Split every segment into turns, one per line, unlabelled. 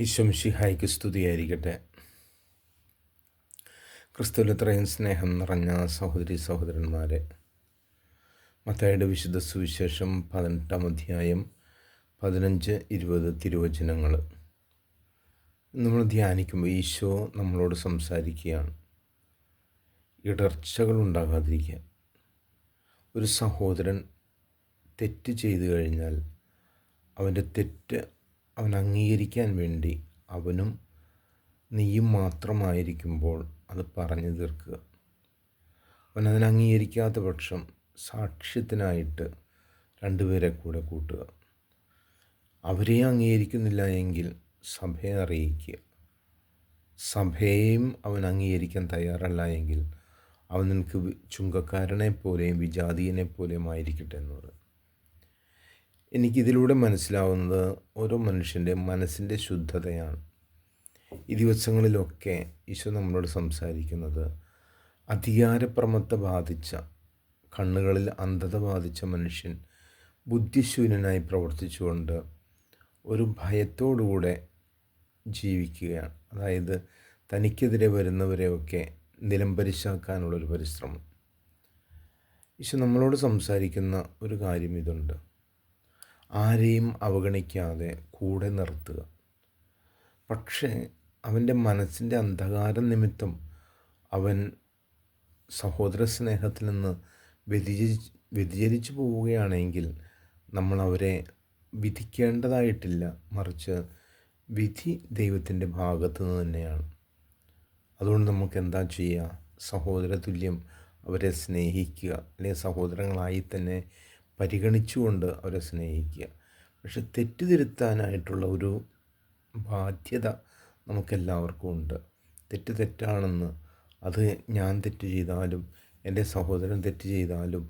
ഈശോ മിശിഹായ്ക്ക് സ്തുതിയായിരിക്കട്ടെ. ക്രിസ്തുവിൽ ഇത്രയും സ്നേഹം നിറഞ്ഞ സഹോദരി സഹോദരന്മാരെ, മത്തായിയുടെ വിശുദ്ധ സുവിശേഷം 18-ാം അധ്യായം 15-20 തിരുവചനങ്ങൾ നമ്മൾ ധ്യാനിക്കുമ്പോൾ ഈശോ നമ്മളോട് സംസാരിക്കുകയാണ്. ഇടർച്ചകൾ ഉണ്ടാകാതിരിക്കുക. ഒരു സഹോദരൻ തെറ്റ് ചെയ്തു കഴിഞ്ഞാൽ അവൻ്റെ തെറ്റ് അവൻ അംഗീകരിക്കാൻ വേണ്ടി അവനും നീയും മാത്രമായിരിക്കുമ്പോൾ അത് പറഞ്ഞു തീർക്കുക. അവൻ അതിനെ അംഗീകരിക്കാത്ത പക്ഷം സാക്ഷ്യത്തിനായിട്ട് രണ്ടുപേരെ കൂടെ കൂട്ടുക. അവരെ അംഗീകരിക്കുന്നില്ല എങ്കിൽ സഭയെ അറിയിക്കുക. സഭയെയും അവൻ അംഗീകരിക്കാൻ തയ്യാറല്ല എങ്കിൽ അവൻ നിനക്ക് ചുങ്കക്കാരനെ പോലെയും വിജാതീയനെ പോലെയും ആയിരിക്കട്ടെ എന്ന് പറയും. എനിക്കിതിലൂടെ മനസ്സിലാവുന്നത് ഓരോ മനുഷ്യൻ്റെ മനസ്സിൻ്റെ ശുദ്ധതയാണ്. ഈ ദിവസങ്ങളിലൊക്കെ ഈശോ നമ്മളോട് സംസാരിക്കുന്നത് അധികാരപ്രമത്ത ബാധിച്ച, കണ്ണുകളിൽ അന്ധത ബാധിച്ച മനുഷ്യൻ ബുദ്ധിശൂന്യനായി പ്രവർത്തിച്ചുകൊണ്ട് ഒരു ഭയത്തോടുകൂടെ ജീവിക്കുകയാണ്. അതായത് തനിക്കെതിരെ വരുന്നവരെയൊക്കെ നിലംപരിശാക്കാനുള്ളൊരു പരിശ്രമം. ഈശോ നമ്മളോട് സംസാരിക്കുന്ന ഒരു കാര്യം ഇതുണ്ട്: ആരെയും അവഗണിക്കാതെ കൂടെ നിർത്തുക. പക്ഷേ അവൻ്റെ മനസ്സിൻ്റെ അന്ധകാരം നിമിത്തം അവൻ സഹോദര സ്നേഹത്തിൽ നിന്ന് വ്യതിചലിച്ചു പോവുകയാണെങ്കിൽ നമ്മൾ അവരെ വിധിക്കേണ്ടതായിട്ടില്ല, മറിച്ച് വിധി ദൈവത്തിൻ്റെ ഭാഗത്തു നിന്ന് തന്നെയാണ്. അതുകൊണ്ട് നമുക്ക് എന്താ ചെയ്യുക? സഹോദര തുല്യം അവരെ സ്നേഹിക്കുക, അല്ലെങ്കിൽ സഹോദരങ്ങളായി തന്നെ പരിഗണിച്ചുകൊണ്ട് അവരെ സ്നേഹിക്കുക. പക്ഷെ തെറ്റുതിരുത്താനായിട്ടുള്ള ഒരു ബാധ്യത നമുക്കെല്ലാവർക്കും ഉണ്ട്. തെറ്റ് തെറ്റാണെന്ന്, അത് ഞാൻ തെറ്റ് ചെയ്താലും എൻ്റെ സഹോദരൻ തെറ്റ് ചെയ്താലും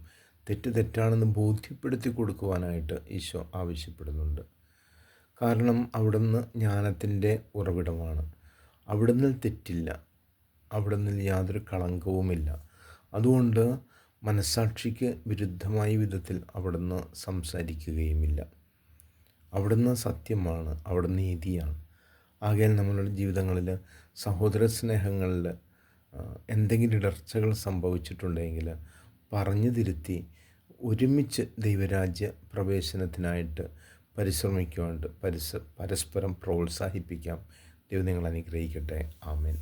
തെറ്റ് തെറ്റാണെന്ന് ബോധ്യപ്പെടുത്തി കൊടുക്കുവാനായിട്ട് ഈശോ ആവശ്യപ്പെടുന്നുണ്ട്. കാരണം അവിടുന്ന് ജ്ഞാനത്തിൻ്റെ ഉറവിടമാണ്. അവിടുന്ന് തെറ്റില്ല, അവിടുന്ന് യാതൊരു കളങ്കവുമില്ല. അതുകൊണ്ട് മനസ്സാക്ഷിക്ക് വിരുദ്ധമായ വിധത്തിൽ അവിടുന്ന് സംസാരിക്കുകയുമില്ല. അവിടുന്ന് സത്യമാണ്, അവിടുന്ന് നീതിയാണ്. ആകയാൽ നമ്മളുടെ ജീവിതങ്ങളിൽ സഹോദര സ്നേഹങ്ങളിൽ എന്തെങ്കിലും ഇടർച്ചകൾ സംഭവിച്ചിട്ടുണ്ടെങ്കിൽ പറഞ്ഞു തിരുത്തി ഒരുമിച്ച് ദൈവരാജ്യ പ്രവേശനത്തിനായിട്ട് പരിശ്രമിക്കുവാണ്ട് പരസ്പരം പ്രോത്സാഹിപ്പിക്കാം. ദൈവം നിങ്ങളെ അനുഗ്രഹിക്കട്ടെ. ആമേൻ.